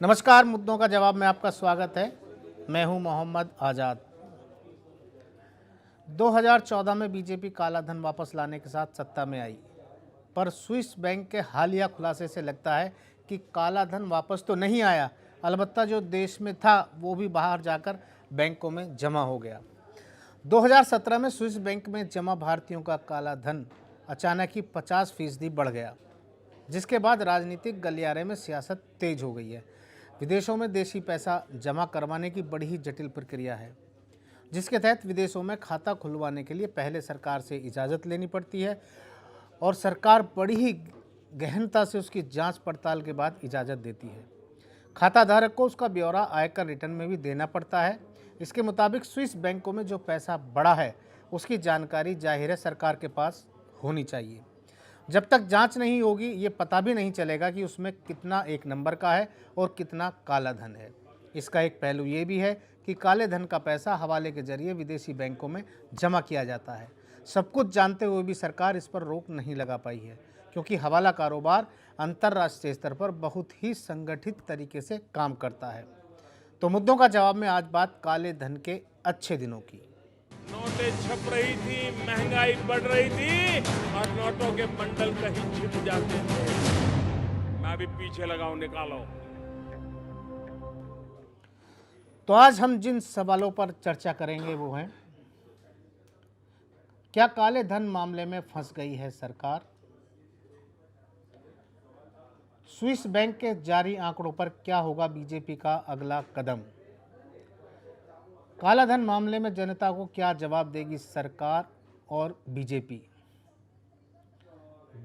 नमस्कार, मुद्दों का जवाब में आपका स्वागत है। मैं हूं मोहम्मद आज़ाद। 2014 में बीजेपी काला धन वापस लाने के साथ सत्ता में आई, पर स्विस बैंक के हालिया खुलासे से लगता है कि काला धन वापस तो नहीं आया, अलबत्ता जो देश में था वो भी बाहर जाकर बैंकों में जमा हो गया। 2017 में स्विस बैंक में जमा भारतीयों का काला धन अचानक ही 50% बढ़ गया, जिसके बाद राजनीतिक गलियारे में सियासत तेज हो गई है। विदेशों में देशी पैसा जमा करवाने की बड़ी ही जटिल प्रक्रिया है, जिसके तहत विदेशों में खाता खुलवाने के लिए पहले सरकार से इजाज़त लेनी पड़ती है और सरकार बड़ी ही गहनता से उसकी जांच पड़ताल के बाद इजाज़त देती है। खाता धारक को उसका ब्यौरा आयकर रिटर्न में भी देना पड़ता है। इसके मुताबिक स्विस बैंकों में जो पैसा बढ़ा है उसकी जानकारी जाहिर है सरकार के पास होनी चाहिए। जब तक जांच नहीं होगी ये पता भी नहीं चलेगा कि उसमें कितना एक नंबर का है और कितना काला धन है। इसका एक पहलू ये भी है कि काले धन का पैसा हवाले के जरिए विदेशी बैंकों में जमा किया जाता है। सब कुछ जानते हुए भी सरकार इस पर रोक नहीं लगा पाई है, क्योंकि हवाला कारोबार अंतर्राष्ट्रीय स्तर पर बहुत ही संगठित तरीके से काम करता है। तो मुद्दों का जवाब में आज बात काले धन के अच्छे दिनों की। नोटें छप रही थी, महंगाई बढ़ रही थी और नोटों के बंडल कहीं छिप जाते थे। मैं भी पीछे लगा हूं, निकालो। तो आज हम जिन सवालों पर चर्चा करेंगे वो हैं, क्या काले धन मामले में फंस गई है सरकार? स्विस बैंक के जारी आंकड़ों पर क्या होगा बीजेपी का अगला कदम? काला धन मामले में जनता को क्या जवाब देगी सरकार और बीजेपी?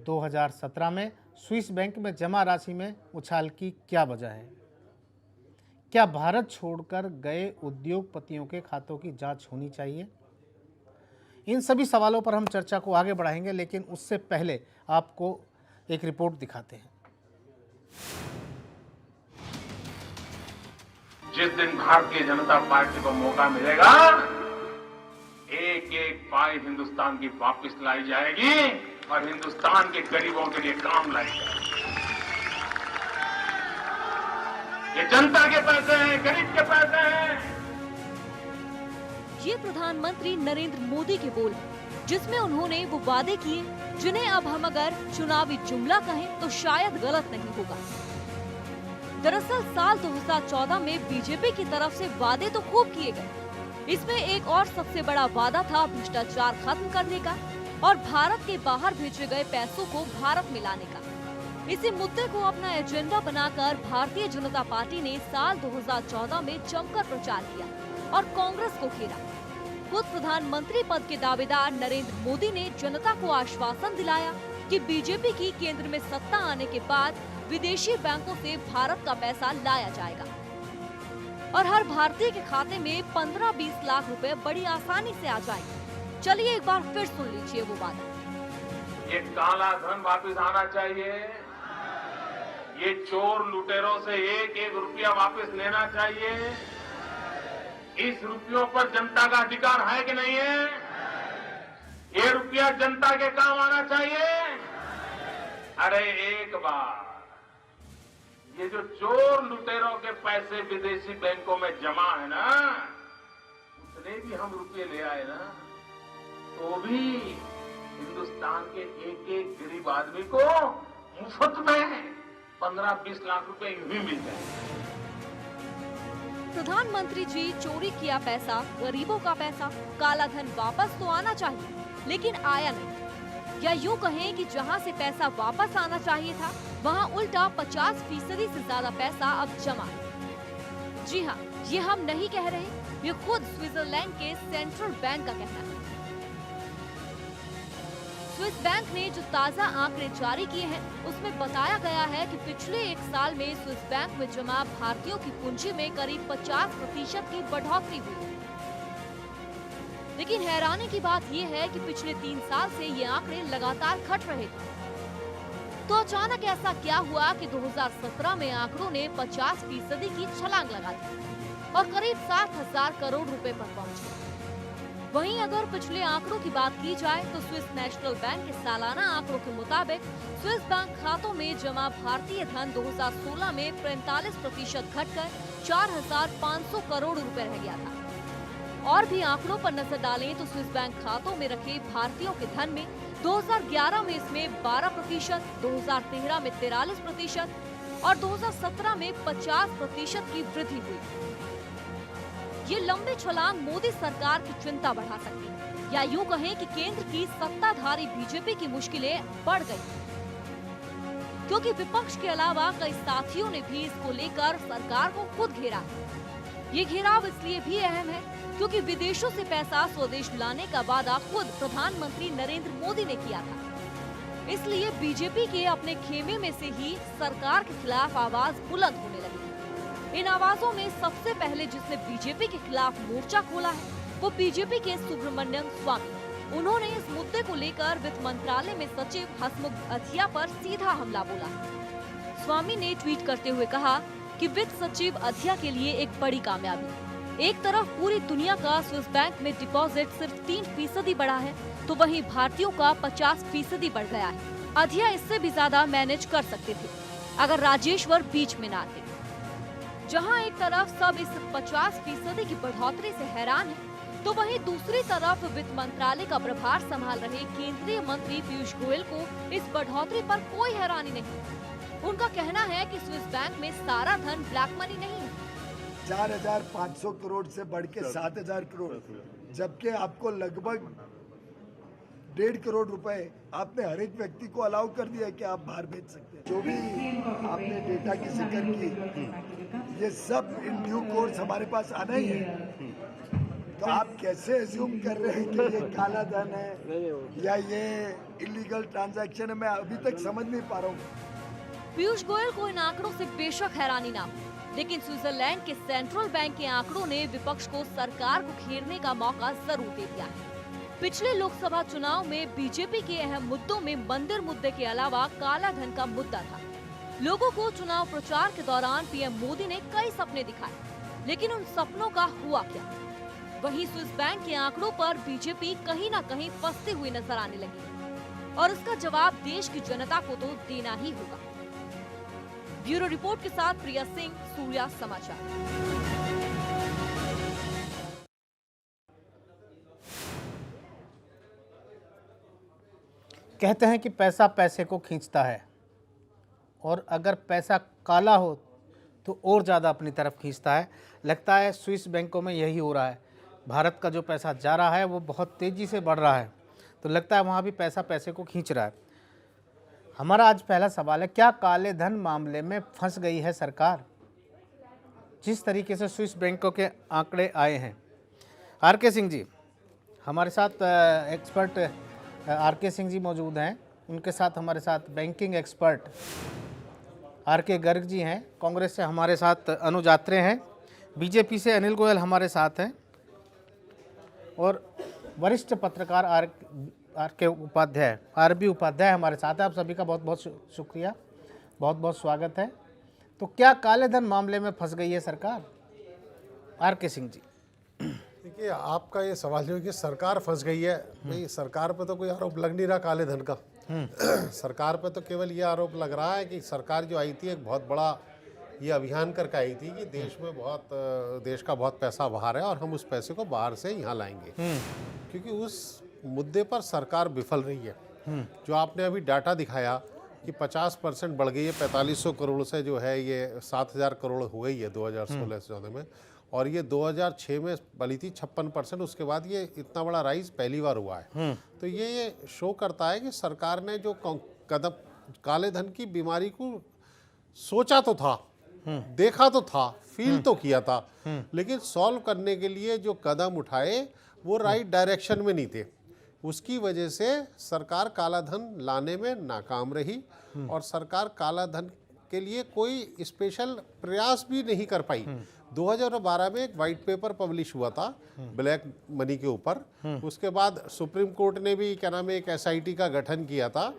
2017 में स्विस बैंक में जमा राशि में उछाल की क्या वजह है? क्या भारत छोड़कर गए उद्योगपतियों के खातों की जांच होनी चाहिए? इन सभी सवालों पर हम चर्चा को आगे बढ़ाएंगे, लेकिन उससे पहले आपको एक रिपोर्ट दिखाते हैं। जिस दिन भारतीय जनता पार्टी को मौका मिलेगा, एक एक पाई हिंदुस्तान की वापस लाई जाएगी और हिंदुस्तान के गरीबों के लिए काम लाई जाएगी। ये जनता के पैसे हैं, गरीब के पैसे हैं। ये प्रधानमंत्री नरेंद्र मोदी के बोल हैं, जिसमें उन्होंने वो वादे किए जिन्हें अब हम अगर चुनावी जुमला कहें तो शायद गलत नहीं होगा। दरअसल साल 2014 में बीजेपी की तरफ से वादे तो खूब किए गए। इसमें एक और सबसे बड़ा वादा था भ्रष्टाचार खत्म करने का और भारत के बाहर भेजे गए पैसों को भारत में लाने का। इसी मुद्दे को अपना एजेंडा बनाकर भारतीय जनता पार्टी ने साल 2014 में जमकर प्रचार किया और कांग्रेस को घेरा। खुद प्रधानमंत्री पद के दावेदार नरेंद्र मोदी ने जनता को आश्वासन दिलाया कि बीजेपी की केंद्र में सत्ता आने के बाद विदेशी बैंकों से भारत का पैसा लाया जाएगा और हर भारतीय के खाते में 15-20 लाख रुपए बड़ी आसानी से आ जाएंगे। चलिए एक बार फिर सुन लीजिए वो वादा। ये काला धन वापस आना चाहिए। ये चोर लुटेरों से एक एक रुपया वापस लेना चाहिए। इस रुपयों पर जनता का अधिकार है कि नहीं है? ये रुपया जनता के काम आना चाहिए। अरे एक बार ये जो चोर लुटेरों के पैसे विदेशी बैंकों में जमा है ना, उतने भी हम रुपये ले आए ना, तो भी हिंदुस्तान के एक एक गरीब आदमी को मुफ्त में 15-20 लाख रुपए यूं ही मिल जाए। प्रधानमंत्री जी, चोरी किया पैसा, गरीबों का पैसा, काला धन वापस तो आना चाहिए, लेकिन आया नहीं। या यूं कहें कि जहां से पैसा वापस आना चाहिए था, वहां उल्टा 50% से ज्यादा पैसा अब जमा है। जी हाँ, ये हम नहीं कह रहे, ये खुद स्विट्जरलैंड के सेंट्रल बैंक का कहना है। स्विस बैंक ने जो ताज़ा आंकड़े जारी किए हैं, उसमें बताया गया है कि पिछले एक साल में स्विस बैंक में जमा भारतीयों की पूंजी में करीब 50% की बढ़ोतरी हुई। लेकिन हैरानी की बात यह है कि पिछले 3 साल से ये आंकड़े लगातार घट रहे थे। तो अचानक ऐसा क्या हुआ कि 2017 में आंकड़ों ने 50% की छलांग लगा दी और करीब 7,000 करोड़ रुपए पर पहुंचे। वहीं अगर पिछले आंकड़ों की बात की जाए तो स्विस नेशनल बैंक के सालाना आंकड़ों के मुताबिक स्विस बैंक खातों में जमा भारतीय धन 2016 में 45% घटकर 4,500 करोड़ रुपए रह गया था। और भी आंकड़ों पर नजर डालें तो स्विस बैंक खातों में रखे भारतीयों के धन में 2011 में इसमें 12%, 2013 में 43% और 2017 में 50% की वृद्धि हुई। ये लंबे छलांग मोदी सरकार की चिंता बढ़ा सकती है, या यूं कहें कि केंद्र की सत्ताधारी बीजेपी की मुश्किलें बढ़ गई, क्योंकि विपक्ष के अलावा कई साथियों ने भी इसको लेकर सरकार को खुद घेरा है। ये घेराव इसलिए भी अहम है क्योंकि विदेशों से पैसा स्वदेश लाने का वादा खुद प्रधानमंत्री नरेंद्र मोदी ने किया था। इसलिए बीजेपी के अपने खेमे में से ही सरकार के खिलाफ आवाज बुलंद होने लगी। इन आवाजों में सबसे पहले जिसने बीजेपी के खिलाफ मोर्चा खोला है वो बीजेपी के सुब्रमण्यम स्वामी। उन्होंने इस मुद्दे को लेकर वित्त मंत्रालय में सचिव हसमुख अधिया पर सीधा हमला बोला। स्वामी ने ट्वीट करते हुए कहा कि वित्त सचिव अधिया के लिए एक बड़ी कामयाबी। एक तरफ पूरी दुनिया का स्विस बैंक में डिपॉजिट सिर्फ 3% बढ़ा है, तो वहीं भारतीयों का 50% बढ़ गया है। अधिया इससे भी ज्यादा मैनेज कर सकते थे अगर राजेश्वर बीच में ना आते। जहां एक तरफ सब इस 50% की बढ़ोतरी से हैरान है, तो वहीं दूसरी तरफ वित्त मंत्रालय का प्रभार संभाल रहे केंद्रीय मंत्री पीयूष गोयल को इस बढ़ोतरी पर कोई हैरानी नहीं। उनका कहना है कि स्विस बैंक में सारा धन ब्लैक मनी नहीं है। 4,500 करोड़ से बढ़ के 7,000 करोड़, जबकि आपको लगभग 1.5 करोड़ रुपए आपने हर एक व्यक्ति को अलाउ कर दिया कि आप बाहर भेज सकते हैं। जो भी आपने डेटा की जिक्र की, ये सब इन ड्यू कोर्स हमारे पास आना ही है। तो आप कैसे एज्यूम कर रहे हैं कि ये काला धन है या ये इलीगल ट्रांजैक्शन है, मैं अभी तक समझ नहीं पा रहा हूँ। पीयूष गोयल को इन आंकड़ों से बेशक हैरानी ना हो, लेकिन स्विट्जरलैंड के सेंट्रल बैंक के आंकड़ों ने विपक्ष को सरकार को घेरने का मौका जरूर दे दिया है। पिछले लोकसभा चुनाव में बीजेपी के अहम मुद्दों में मंदिर मुद्दे के अलावा काला धन का मुद्दा था। लोगों को चुनाव प्रचार के दौरान पीएम मोदी ने कई सपने दिखाए, लेकिन उन सपनों का हुआ क्या? वहीं स्विस बैंक के आंकड़ों पर बीजेपी कहीं न कहीं फंसती हुई नजर आने लगी और इसका जवाब देश की जनता को तो देना ही होगा। ब्यूरो रिपोर्ट के साथ प्रिया सिंह, सूर्या समाचार। कहते हैं कि पैसा पैसे को खींचता है, और अगर पैसा काला हो तो और ज़्यादा अपनी तरफ खींचता है। लगता है स्विस बैंकों में यही हो रहा है। भारत का जो पैसा जा रहा है वो बहुत तेज़ी से बढ़ रहा है, तो लगता है वहाँ भी पैसा पैसे को खींच रहा है। हमारा आज पहला सवाल है, क्या काले धन मामले में फंस गई है सरकार? जिस तरीके से स्विस बैंकों के आंकड़े आए हैं। आर.के. सिंह जी हमारे साथ एक्सपर्ट आर.के. सिंह जी मौजूद हैं, उनके साथ हमारे साथ banking expert R K. Garg ji हैं, कांग्रेस से हमारे साथ अनुज आत्रे हैं, बीजेपी से अनिल गोयल हमारे साथ हैं, और वरिष्ठ पत्रकार आर.के. उपाध्याय आर.बी. उपाध्याय हमारे साथ है। आप सभी का बहुत बहुत शुक्रिया, बहुत बहुत स्वागत है। तो क्या काले धन मामले में फंस गई है सरकार? आर.के. सिंह जी। देखिए, आपका ये सवाल जो है कि सरकार फंस गई है, भाई सरकार पे तो कोई आरोप लग नहीं रहा काले धन का। सरकार पे तो केवल ये आरोप लग रहा है कि सरकार जो आई थी एक बहुत बड़ा ये अभियान करके आई थी कि देश का बहुत पैसा बाहर है और हम उस पैसे को बाहर से यहाँ लाएंगे, क्योंकि उस मुद्दे पर सरकार विफल रही है। जो आपने अभी डाटा दिखाया कि 50% बढ़ गई है, 4500 करोड़ से जो है ये 7000 करोड़ हो गई है 2016-14 में, और ये 2006 में बनी थी 56%। उसके बाद ये इतना बड़ा राइज पहली बार हुआ है। तो ये शो करता है कि सरकार ने जो कदम काले धन की बीमारी को सोचा तो था, देखा तो था, फील तो किया था, लेकिन सॉल्व करने के लिए जो कदम उठाए वो राइट डायरेक्शन में नहीं थे। उसकी वजह से सरकार काला धन लाने में नाकाम रही और सरकार काला धन के लिए कोई स्पेशल प्रयास भी नहीं कर पाई। 2012 में एक वाइट पेपर पब्लिश हुआ था ब्लैक मनी के ऊपर। उसके बाद सुप्रीम कोर्ट ने भी क्या नाम है एक एसआईटी का गठन किया था,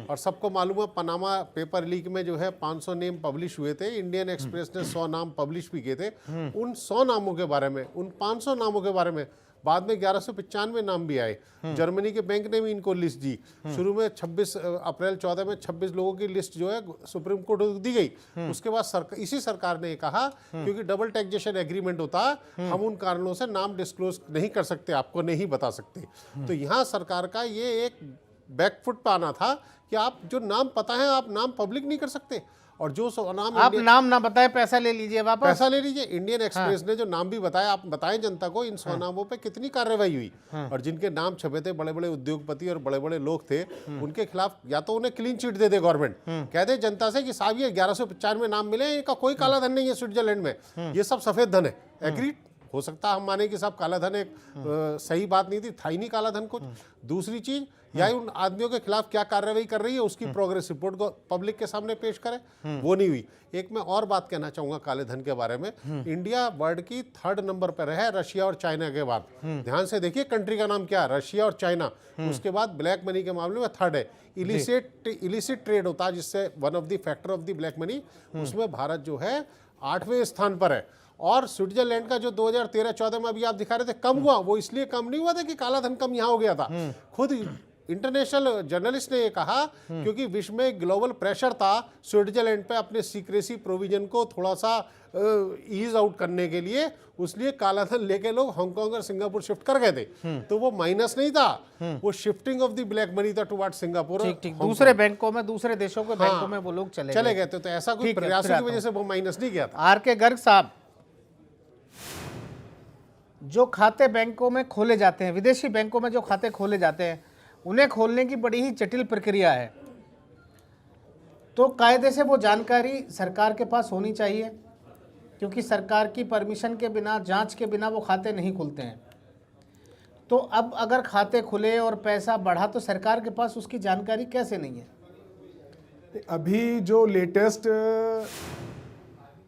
और सबको मालूम है पनामा पेपर लीक में जो है 500 नेम पब्लिश हुए थे। इंडियन एक्सप्रेस ने 100 नाम पब्लिश भी किए थे। उन 100 नामों के बारे में, उन 500 नामों के बारे में बाद में 1195 नाम भी आए। जर्मनी के बैंक ने भी इनको लिस्ट दी। शुरू में 26 अप्रैल 14 में 26 लोगों की लिस्ट जो है सुप्रीम कोर्ट को दी गई। उसके बाद इसी सरकार ने कहा क्योंकि डबल टैक्सेशन एग्रीमेंट होता, हम उन कारणों से नाम डिस्क्लोज नहीं कर सकते, आपको नहीं बता सकते। तो यहाँ सरकार का ये एक बैकफुट पे आना था कि आप जो नाम पता है आप नाम पब्लिक नहीं कर सकते, और जो नाम आप नाम ना बताए पैसा ले लीजिए वापस। पैसा ले लीजिए। इंडियन एक्सप्रेस ने जो नाम भी बताया, आप बताएं जनता को इन 100 नामों पे कितनी कार्रवाई हुई, और जिनके नाम छपे थे बड़े बड़े उद्योगपति और बड़े बड़े लोग थे, उनके खिलाफ या तो उन्हें क्लीन चिट दे दे गवर्नमेंट, कह दे जनता से कि साहब ये 1195 नाम मिले, इनका कोई काला धन नहीं है स्विट्जरलैंड में, ये सब सफेद धन है। एग्रीड, हो सकता है हम माने कि साहब काला धन एक सही बात नहीं थी, था ही नहीं काला धन कुछ। दूसरी चीज, या उन आदमियों के खिलाफ क्या कार्रवाई कर रही है उसकी प्रोग्रेस रिपोर्ट को पब्लिक के सामने पेश करे, वो नहीं हुई। एक मैं और बात कहना चाहूंगा काले धन के बारे में। इंडिया वर्ल्ड की 3rd नंबर पर है रशिया और चाइना के बाद। ध्यान से देखिए कंट्री का नाम क्या है, रशिया और चाइना। उसके बाद ब्लैक मनी के मामले में 3rd है। इलिसिट ट्रेड होता है जिससे one of the factor of the black money, उसमें भारत जो है 8वें स्थान पर है। और स्विट्जरलैंड का जो 2013-14 में अभी आप दिखा रहे थे कम हुआ, वो इसलिए कम नहीं हुआ था कि काला धन कम यहाँ हो गया था। खुद इंटरनेशनल जर्नलिस्ट ने ये कहा क्योंकि विश्व में ग्लोबल प्रेशर था स्विट्जरलैंड पे अपने सीक्रेसी प्रोविजन को थोड़ा सा ईज आउट करने के लिए, उसलिए काला धन लेके लोग हांगकांग और सिंगापुर शिफ्ट कर गए थे। तो वो माइनस नहीं था, वो shifting of the black money था टुवर्ड्स सिंगापुर। ठीक, दूसरे बैंकों में, दूसरे देशों के बैंकों में वो लोग चले गए थे। तो ऐसा कोई प्रयास की वजह से वो माइनस नहीं गया था। आर के गर्ग साहब, जो खाते बैंकों में खोले जाते हैं, विदेशी बैंकों में जो खाते खोले जाते हैं, उन्हें खोलने की बड़ी ही जटिल प्रक्रिया है। तो कायदे से वो जानकारी सरकार के पास होनी चाहिए, क्योंकि सरकार की परमिशन के बिना, जांच के बिना वो खाते नहीं खुलते हैं। तो अब अगर खाते खुले और पैसा बढ़ा तो सरकार के पास उसकी जानकारी कैसे नहीं है? अभी जो लेटेस्ट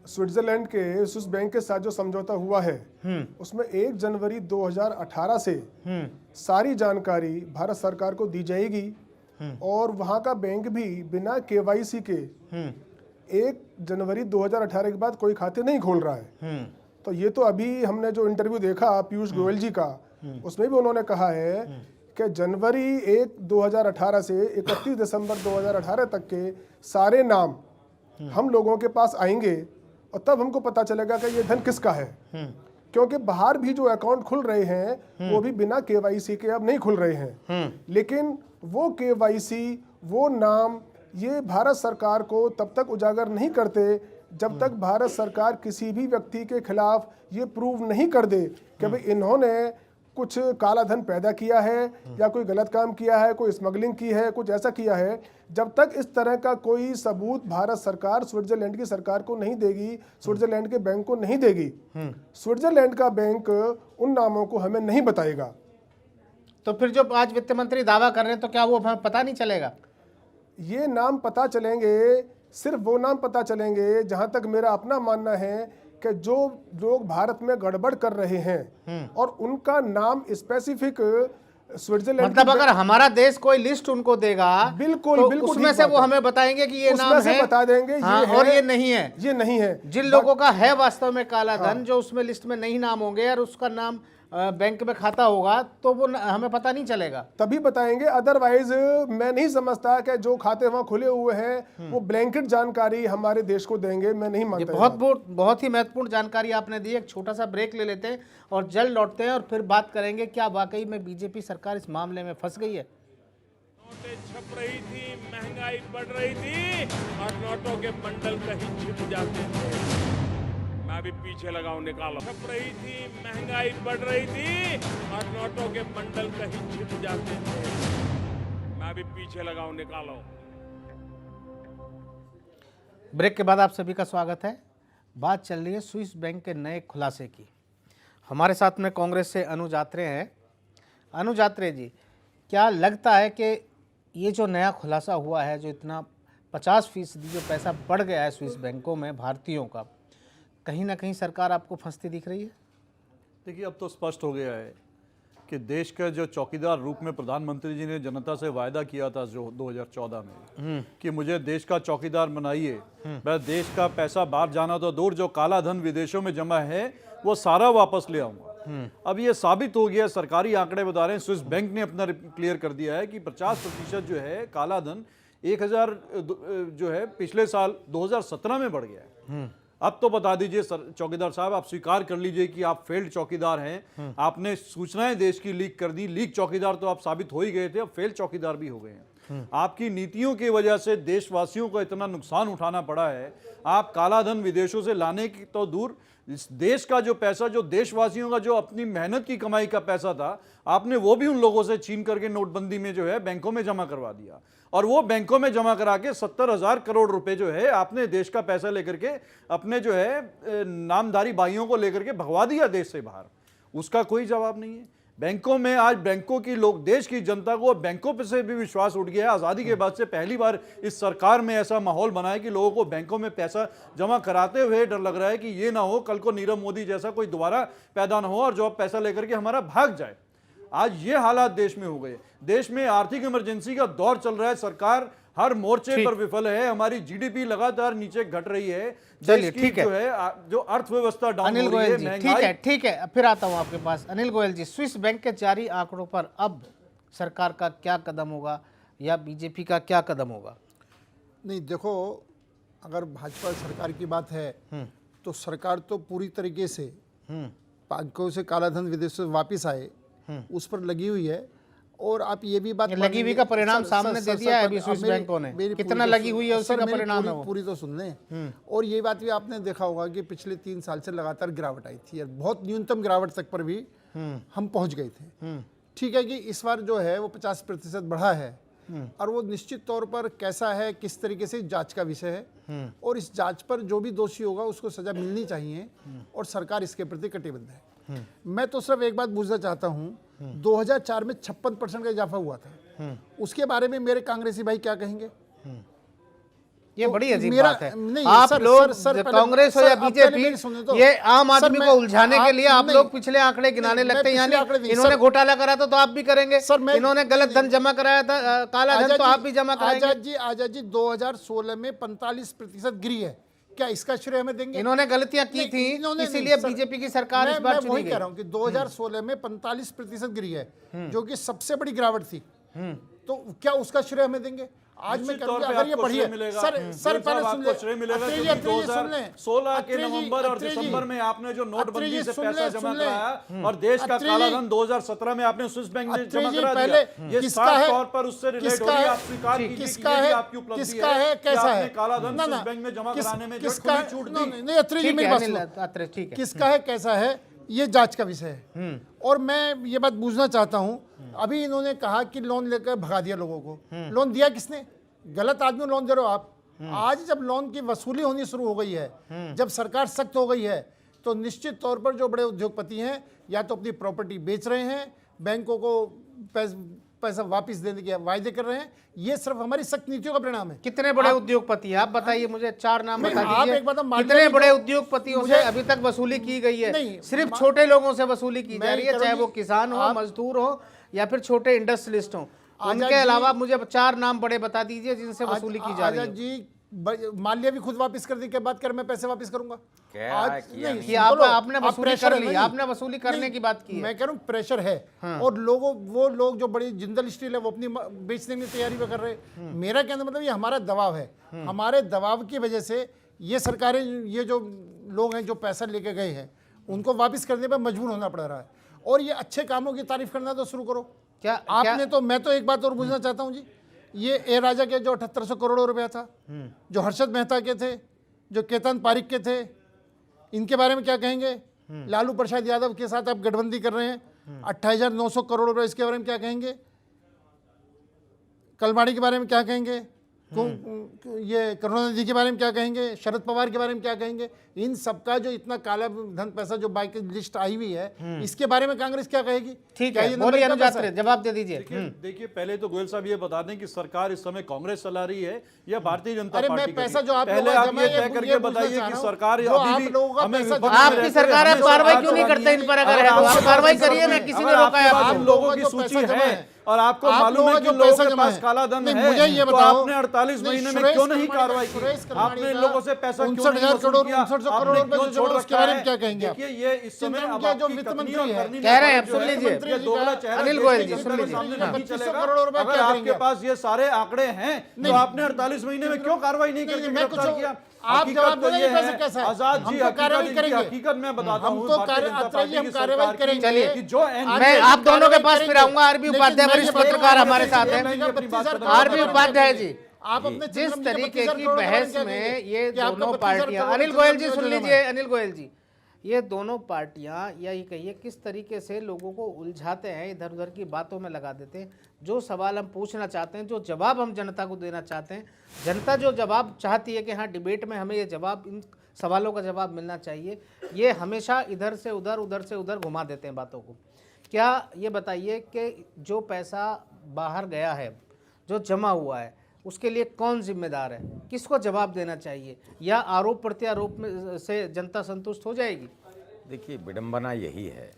स्विट्जरलैंड के स्विस बैंक के साथ जो समझौता हुआ है, उसमें 1 जनवरी 2018 से सारी जानकारी भारत सरकार को दी जाएगी, और वहां का बैंक भी बिना केवाईसी के 1 जनवरी 2018 के बाद कोई खाते नहीं खोल रहा है। तो ये तो अभी हमने जो इंटरव्यू देखा पीयूष गोयल जी का, उसमें भी उन्होंने कहा है कि जनवरी 1, 2018 से 31 दिसंबर 2018 तक के सारे नाम हम लोगों के पास आएंगे, और तब हमको पता चलेगा कि ये धन किसका है। क्योंकि बाहर भी जो अकाउंट खुल रहे हैं वो भी बिना केवाईसी के अब नहीं खुल रहे हैं, लेकिन वो केवाईसी, वो नाम, ये भारत सरकार को तब तक उजागर नहीं करते जब तक भारत सरकार किसी भी व्यक्ति के खिलाफ ये प्रूव नहीं कर दे कि भाई इन्होंने कुछ काला धन पैदा किया है या कोई गलत काम किया है, कोई स्मगलिंग की है, कुछ ऐसा किया है। जब तक इस तरह का कोई सबूत भारत सरकार स्विट्जरलैंड की सरकार को नहीं देगी, स्विट्जरलैंड के बैंक को नहीं देगी, स्विट्जरलैंड का बैंक उन नामों को हमें नहीं बताएगा। तो फिर जो आज वित्त मंत्री दावा कर रहे हैं, तो क्या वो हमें पता नहीं चलेगा? ये नाम पता चलेंगे, सिर्फ वो नाम पता चलेंगे जहां तक मेरा अपना मानना है कि जो लोग भारत में गड़बड़ कर रहे हैं और उनका नाम स्पेसिफिक स्विट्जरलैंड, मतलब अगर हमारा देश कोई लिस्ट उनको देगा, बिल्कुल तो बिल्कुल उसमें से वो हमें बताएंगे कि ये नाम है, बता देंगे हाँ, ये और है, ये नहीं है। ये नहीं है। जिन लोगों का है वास्तव में काला धन, जो उसमें लिस्ट में नहीं नाम होंगे और उसका नाम बैंक में खाता होगा, तो वो हमें पता नहीं चलेगा, तभी बताएंगे। अदरवाइज मैं नहीं समझता कि जो खाते वहां खुले हुए हैं वो ब्लैंकेट जानकारी हमारे देश को देंगे, मैं नहीं मानता। बहुत ही महत्वपूर्ण जानकारी आपने दी। एक छोटा सा ब्रेक ले लेते हैं और जल्द लौटते हैं और फिर बात करेंगे क्या वाकई में बीजेपी सरकार इस मामले में फंस गई है। नोटें छप रही थी, महंगाई बढ़ रही थी और नोटों के बंडल कहीं छिप जाते थे। मैं भी पीछे लगाऊं, निकालो। छप रही थी, महंगाई बढ़ रही थी और नोटों के बंडल कहीं छिप जाते थे। मैं भी पीछे लगाऊं, निकालो। ब्रेक के बाद आप सभी का स्वागत है। बात चल रही है स्विस बैंक के नए खुलासे की। हमारे साथ में कांग्रेस से अनुज आत्रे हैं। अनुज आत्रे जी, क्या लगता है कि ये जो नया खुलासा हुआ है, जो इतना 50% जो पैसा बढ़ गया है स्विस बैंकों में भारतीयों का, कहीं ना कहीं सरकार आपको फंसती दिख रही है? देखिए, अब तो स्पष्ट हो गया है कि देश का जो चौकीदार रूप में प्रधानमंत्री जी ने जनता से वायदा किया था जो 2014 में कि मुझे देश का चौकीदार बनाइए, मैं देश का पैसा बाहर जाना तो दूर, जो काला धन विदेशों में जमा है वो सारा वापस ले आऊंगा। अब ये साबित हो गया, सरकारी आंकड़े बता रहे हैं, स्विस बैंक ने अपना क्लियर कर दिया है कि 50% जो है काला धन 1000 जो है पिछले साल 2017 में बढ़ गया है। अब तो बता दीजिए चौकीदार साहब, आप स्वीकार कर लीजिए कि आप फेल्ड चौकीदार हैं। आपने सूचनाएं देश की लीक कर दी, लीक चौकीदार तो आप साबित हो ही गए थे, अब फेल्ड चौकीदार भी हो गए हैं। आपकी नीतियों की वजह से देशवासियों को इतना नुकसान उठाना पड़ा है। आप काला धन विदेशों से लाने की तो दूर, इस देश का जो पैसा, जो देशवासियों का जो अपनी मेहनत की कमाई का पैसा था, आपने वो भी उन लोगों से छीन करके नोटबंदी में जो है बैंकों में जमा करवा दिया। और वो बैंकों में जमा करा के 70,000 करोड़ रुपए जो है आपने देश का पैसा लेकर के अपने जो है नामधारी भाइयों को लेकर के भगवा दिया देश से बाहर। उसका कोई जवाब नहीं है। बैंकों में आज बैंकों की लोग, देश की जनता को बैंकों पे से भी विश्वास उठ गया है। आज़ादी के बाद से पहली बार इस सरकार में ऐसा माहौल बना है कि लोगों को बैंकों में पैसा जमा कराते हुए डर लग रहा है कि ये ना हो कल को नीरव मोदी जैसा कोई दोबारा पैदा ना हो और जो पैसा लेकर के हमारा भाग जाए। आज ये हालात देश में हो गए। देश में आर्थिक इमरजेंसी का दौर चल रहा है, सरकार हर मोर्चे पर विफल है। हमारी जीडीपी लगातार नीचे घट रही है। चलिए, देश की ठीक है। जो है जो अर्थव्यवस्था डाउन अनिल हो रही गोयल है, जी, महंगाई। ठीक है, फिर आता हूं आपके पास। अनिल गोयल जी, स्विस बैंक के जारी आंकड़ों पर अब सरकार का क्या कदम होगा या बीजेपी का क्या कदम होगा? नहीं, देखो, अगर भाजपा सरकार की बात है तो सरकार तो पूरी तरीके से बैंकों से काला धन विदेशों से वापस आए उस पर लगी हुई है। और आप ये भी बात लगी हुई का परिणाम सामने दे दिया है अभी स्विस बैंकों ने। कितना लगी हुई है उसी का परिणाम है वो। पूरी तो सुन लें। और ये बात भी आपने देखा होगा कि पिछले 3 साल से लगातार गिरावट आई थी और बहुत न्यूनतम गिरावट तक पर भी हम पहुंच गए थे। ठीक है कि इस बार जो है वो 50% बढ़ा है और वो निश्चित तौर पर कैसा है, किस तरीके से जांच का विषय है और इस जांच पर जो भी दोषी होगा उसको सजा मिलनी चाहिए और सरकार इसके प्रति कटिबद्ध है। मैं तो सिर्फ एक बात पूछना चाहता हूँ, 2004 में 56% का इजाफा हुआ था, उसके बारे में मेरे कांग्रेसी भाई क्या कहेंगे? ये बड़ी अजीब मेरा बात है। नहीं, आप सर, लोग सर, पहले- कांग्रेस हो सर, या आप पहले मेरी बीजेपी, सुने तो। ये आम सर, आदमी मैं- को उलझाने के लिए आप नहीं, लोग पिछले आंकड़े गिनाने नहीं, लगते हैं। मैं पिछले आंकड़े यानी नहीं, इन्होंने सर- घोटाला करा तो आप भी करेंगे, सर, मैं- इन्होंने गलत धन जमा कराया था, काला धन तो आप भी जमा कराएंगे। आजाद जी 2016 में 45% गिरी है, क्या इसका श्रेय हमें देंगे? इन्होंने गलतियां की नहीं, थी, इन्होंने इसीलिए नहीं, सर, बीजेपी की सरकार इस मैं बार वही चुनी कह गई। रहा हूँ कि 2016 में 45% गिरी है, जो कि सबसे बड़ी गिरावट थी। तो क्या उसका श्रेय हमें देंगे? आज मैं निश्चित कहूंगा तौर पे अगर ये आपको बढ़िए श्रेय मिलेगा। सर गोयल पहले साहब, सुन आपको ले, श्रेय मिलेगा अत्रे जी, क्योंकि अत्रे जी, सुन लें। 2016 के अत्रे जी, नवंबर और अत्रे जी, दिसंबर में आपने जो अत्रे नोटबंदी जी, से सुन पैसा लें, जमा सुन लें। कराया और देश का अत्रे काला जी, धन 2017 में आपने स्विस बैंक ने अत्रे जमा जी, करा पहले दिया। ये किसका साफ है, तौर पर उससे रिलेट हो किसका रही है। है, आप स्वीकार कीजिए कि किसका ये भी है, आपकी उपलब्धि किसका है, कि कैसा आपने है? काला धन ना, स्विस ना, बैंक में जमा कराने में जो किसका खुली छूट दी। नहीं, अत्रे जी, ठीक मेरी है बात अनिल सुनो। अत्रे, ठीक है। किसका है, कैसा है, ये जांच का विषय है। और मैं ये बात पूछना चाहता हूं, अभी इन्होंने कहा कि लोन लेकर भगा दिया लोगों को। लोन दिया किसने? गलत आदमी को लोन दे रहे हो आप। आज जब लोन की वसूली होनी शुरू हो गई है, जब सरकार सख्त हो गई है, तो निश्चित तौर पर जो बड़े उद्योगपति हैं या तो अपनी प्रॉपर्टी बेच रहे हैं, बैंकों को पैसा वापस देने के वायदे कर रहे हैं। ये सिर्फ हमारी सख्त नीतियों का परिणाम है। कितने बड़े उद्योगपति हैं आप बताइए मुझे, 4 नाम नहीं, बता आप दीजिए। एक बात हम मान कितने लें बड़े जो- उद्योगपतियों से मुझे- अभी तक वसूली की गई है? नहीं, सिर्फ छोटे लोगों से वसूली की मैं जा रही है, कह चाहे रहा हूं वो कि किसान हो, आप- मजदूर हो या फिर छोटे इंडस्ट्रियलिस्ट हो। आजाद उनके जी- अलावा मुझे 4 नाम बड़े बता दीजिए जिनसे वसूली की जा रही आजाद है। जी माल्या भी खुद वापस कर दी के बाद कर मैं पैसे वापस करूंगा। आज नहीं, कि आप- सुन लो, आपने आप वसूली प्रेशर कर है ली, नहीं। आपने वसूली करने नहीं, की बात की है। मैं कह रहा हूँ प्रेशर है। और वो लोग जो बड़ी जिंदल स्टील है वो अपनी बेचने की तैयारी में कर रहे हैं। मेरा कहने मतलब ये हमारा दबाव है। हमारे दबाव की वजह से ये सरकारें, ये जो लोग हैं जो पैसा लेके गए हैं, उनको वापस करने पर मजबूर होना पड़ रहा है। और ये अच्छे कामों की तारीफ करना तो शुरू करो। आपने तो, मैं तो एक बात और पूछना चाहता हूँ जी, ये ए राजा के जो 7800 करोड़ रुपया था, जो हर्षद मेहता के थे, जो केतन पारिक के थे, इनके बारे में क्या कहेंगे? लालू प्रसाद यादव के साथ आप गठबंधन कर रहे हैं, 28,900 करोड़ रुपए, इसके बारे में क्या कहेंगे? कलमाड़ी के बारे में क्या कहेंगे? ये करुणानिधि के बारे में क्या कहेंगे? शरद पवार के बारे में क्या कहेंगे? इन सबका जो इतना काला धन पैसा जो बाइक लिस्ट आई हुई है, इसके बारे में कांग्रेस क्या कहेगी? ठीक क्या है, ये बोलिए नंबर का अनुज पैसा अत्रे, है? जवाब दे दीजिए। देखिए पहले तो गोयल साहब ये बता दें कि सरकार इस समय कांग्रेस चला रही है या भारतीय जनता अरे पार्टी मैं कर पैसा रही जो है? आप पहले लोगों आप का ये जमा तय करके बताइए कि सरकार जो आप अभी भी लोगों का हमें पैसा विपक्ष जमा- में आपकी रहते सरकार हुए अब कार्रवाई क्यों नहीं सरकार करते इन पर? अगर अगर आप आपके कार्रवाई पास करिए ना, है, किसी ने अगर रोका है आपके पास आपको? हम लोगों की जो सूची पैसा जमा है है, और आपको आप मालूम है लोगों कि का जो लोगों पैसा के जमा पास है। काला धन नहीं, है, मुझे ये तो बताओ, आपने 48 नहीं, महीने में सुरेश क्यों नहीं कलमाड़ी कार्रवाई सुरेश की? कलमाड़ी आपने इन का लोगों से पैसा क्यों नहीं 59,000 वसूल करोड़, किया? 59,000 आपने करोड़ रुपए क्यों जो छोड़ जमा, उसके रखा बारे में है? क्या कहेंगे आप? देखिए ये इस समय चिंतन अब क्या जो आपकी वित्त कथनी मंत्री और है, करनी कह रहे हैं, जो सुन है, लीजिए। ये दोगला चेहरा अनिल देश गोयल के जी, जनता सुन के लीजिए। सामने हाँ। नहीं 2500 चलेगा। करोड़ रुपए अगर क्या आपके करेंगे? पास ये सारे आंकड़े हैं तो आपने 48 महीने में क्यों कार्रवाई नहीं नहीं, करके मैं गिरफ्तार कुछ- किया? आप हकीकत जवाब तो दें, ये पैसे है, कैसा है? आजाद हम जी, तो कार्रवाई हकीकत इनकी करेंगे। हकीकत मैं बताता हम हूँ तो भारतीय जनता अत्रय जी, पार्टी हम की कार्रवाई सरकार की करेंगे। चलिए, कि जो मैं आप दोनों के पास फिर आऊंगा। आरबी उपाध्याय वरिष्ठ पत्रकार हमारे साथ हैं। आरबी उपाध्याय जी, आप अपने जिस चिंतन के तरीके 32,000 की करोड़ के बारे में बहस क्या में कहेंगे? ये कि आपका दोनों 32,000 पार्टियां, करोड़ अनिल के गोयल जी चिंतन सुन में लीजिए, अनिल गोयल जी, ये दोनों पार्टियां या ये कहिए किस तरीके से लोगों को उलझाते हैं, इधर उधर की बातों में लगा देते हैं। जो सवाल हम पूछना चाहते हैं, जो जवाब हम जनता को देना चाहते हैं, जनता जो जवाब चाहती है कि हाँ डिबेट में हमें ये जवाब, इन सवालों का जवाब मिलना चाहिए, ये हमेशा इधर से उधर घुमा देते हैं बातों को। क्या ये बताइए कि जो पैसा बाहर गया है, जो जमा हुआ है, उसके लिए कौन जिम्मेदार है, किसको जवाब देना चाहिए, या आरोप प्रत्यारोप में से जनता संतुष्ट हो जाएगी? देखिए, विडंबना यही है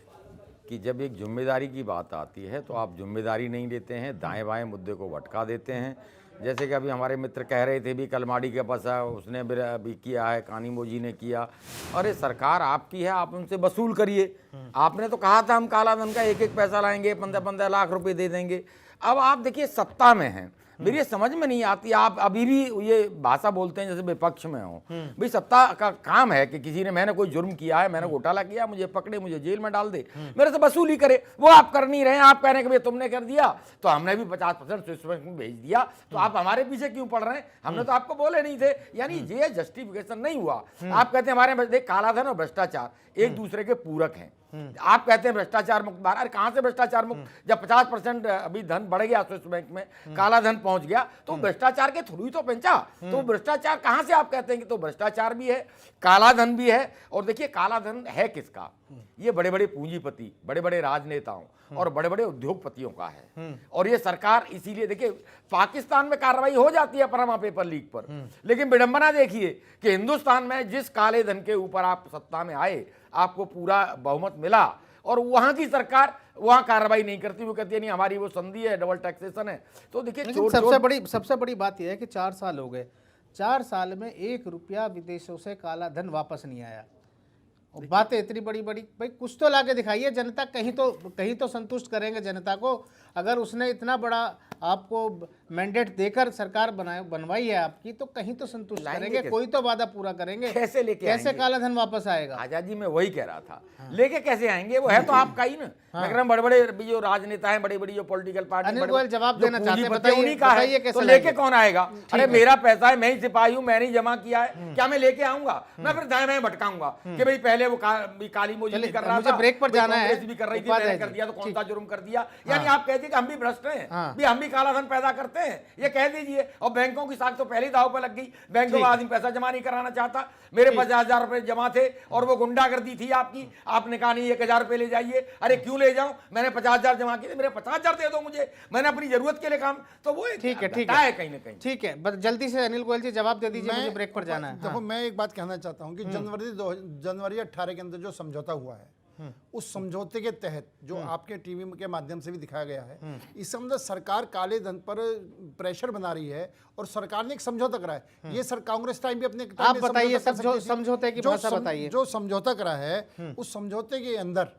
कि जब एक जिम्मेदारी की बात आती है तो आप जिम्मेदारी नहीं लेते हैं, दाएं बाएं मुद्दे को भटका देते हैं। जैसे कि अभी हमारे मित्र कह रहे थे भी कलमाड़ी के पास है, उसने भी किया है, कानीमोजी ने किया। अरे सरकार आपकी है, आप उनसे वसूल करिए। आपने तो कहा था हम काला धन का एक एक पैसा लाएंगे, 15-15 लाख रुपए दे देंगे। अब आप देखिए सत्ता में हैं, मेरी ये समझ में नहीं आती, आप अभी भी ये भाषा बोलते हैं जैसे विपक्ष में हो। भाई सत्ता का काम है कि किसी ने, मैंने कोई जुर्म किया है, मैंने घोटाला किया, मुझे पकड़े, मुझे जेल में डाल दे, मेरे से वसूली करे। वो आप कर नहीं रहे हैं। आप कह रहे हैं कि भाई तुमने कर दिया तो हमने भी 50% स्विस बैंक में भेज दिया, तो आप हमारे पीछे क्यों पड़ रहे हैं? हमने तो आपको बोले नहीं थे। यानी ये जस्टिफिकेशन नहीं हुआ। आप कहते हैं हमारे काला धन और भ्रष्टाचार एक दूसरे के पूरक हैं। आप कहते हैं भ्रष्टाचार मुक्त भारत, अरे कहां से भ्रष्टाचार मुक्त? जब 50% अभी धन बढ़ गया स्विस बैंक में, काला धन पहुंच गया, तो भ्रष्टाचार के थ्रू ही तो पहुंचा। तो भ्रष्टाचार कहां से आप कहते हैं कि तो भ्रष्टाचार भी है, काला धन भी है। और देखिए काला धन है किसका? ये बड़े बड़े पूंजीपति, बड़े बड़े राजनेताओं और बड़े बड़े उद्योगपतियों का है। और ये सरकार, इसीलिए देखिए पाकिस्तान में कार्रवाई हो जाती है पनामा पेपर लीक पर, लेकिन विडंबना देखिए कि हिंदुस्तान में जिस काले धन के ऊपर आप सत्ता में आए, आपको पूरा बहुमत मिला, और वहां की सरकार वहां कार्रवाई नहीं करती। वो कहती है नहीं हमारी वो संधि है, डबल टैक्सेशन है। तो देखिए सबसे बड़ी बात यह है कि 4 साल हो गए, 4 साल में 1 रुपया विदेशों से काला धन वापस नहीं आया। और बातें इतनी बड़ी बड़ी, भाई कुछ तो लाके दिखाइए, जनता कहीं तो संतुष्ट करेंगे जनता को। अगर उसने इतना बड़ा आपको मैंडेट देकर सरकार बनवाई है आपकी, तो कहीं तो संतुष्ट करेंगे, कोई तो वादा पूरा करेंगे। कैसे लेके कैसे काला धन वापस आएगा? आजाद जी मैं वही कह रहा था। लेके कैसे आएंगे? वो है तो आपका ही ना। मैं कह रहा हूं बड़े बड़े जो राजनेता हैं, बड़ी बड़ी जो पॉलिटिकल पार्टी, अनिल गोयल जवाब देना चाहते हैं, बताइए उन्हीं का है, कैसे तो लेके कौन आएगा? अरे मेरा पैसा है, मैं ही सिपाही हूं, मैंने ही जमा किया है, क्या मैं लेके आऊंगा? मैं फिर दाएं बाएं भटकाऊंगा कि भाई पहले वो काली मोजी भी कर रहा था, मुझे ब्रेक पर जाना है, भी कर रही थी, मैंने कर दिया तो कौन सा जुर्म कर दिया? यानी आप कहते हैं कि हम भी भ्रष्ट हैं, भी हम भी काला धन पैदा करते हैं, ये कह दीजिए। और बैंकों की साख तो पहले ही दाव पर लग गई। बैंकों में आदमी पैसा जमा नहीं कराना चाहता। मेरे 50,000 रुपए जमा थे और वो गुंडागर्दी थी आपकी, आपने कहा नहीं 1,000 रुपए ले जाइए। अरे क्यों ले जाऊं? मैंने 50,000 जमा किए, मेरे 50,000 दे दो मुझे, मैंने अपनी जरूरत के लिए काम। तो वो ठीक है कहीं ना कहीं। ठीक है, बस जल्दी से अनिल गोयल जी जवाब दे दीजिए, मुझे ब्रेक पर जाना है। देखो मैं एक बात कहना चाहता हूं कि जनवरी 18 के अंदर जो समझौता हुआ है, उस समझौते के तहत जो आपके टीवी के माध्यम से भी दिखाया गया है, इस अंदर सरकार काले धन पर प्रेशर बना रही है और सरकार ने एक समझौता करा है। ये सर कांग्रेस टाइम भी अपने आप बताइए सब समझौते की भाषा बताइए। जो समझौता करा है उस समझौते के अंदर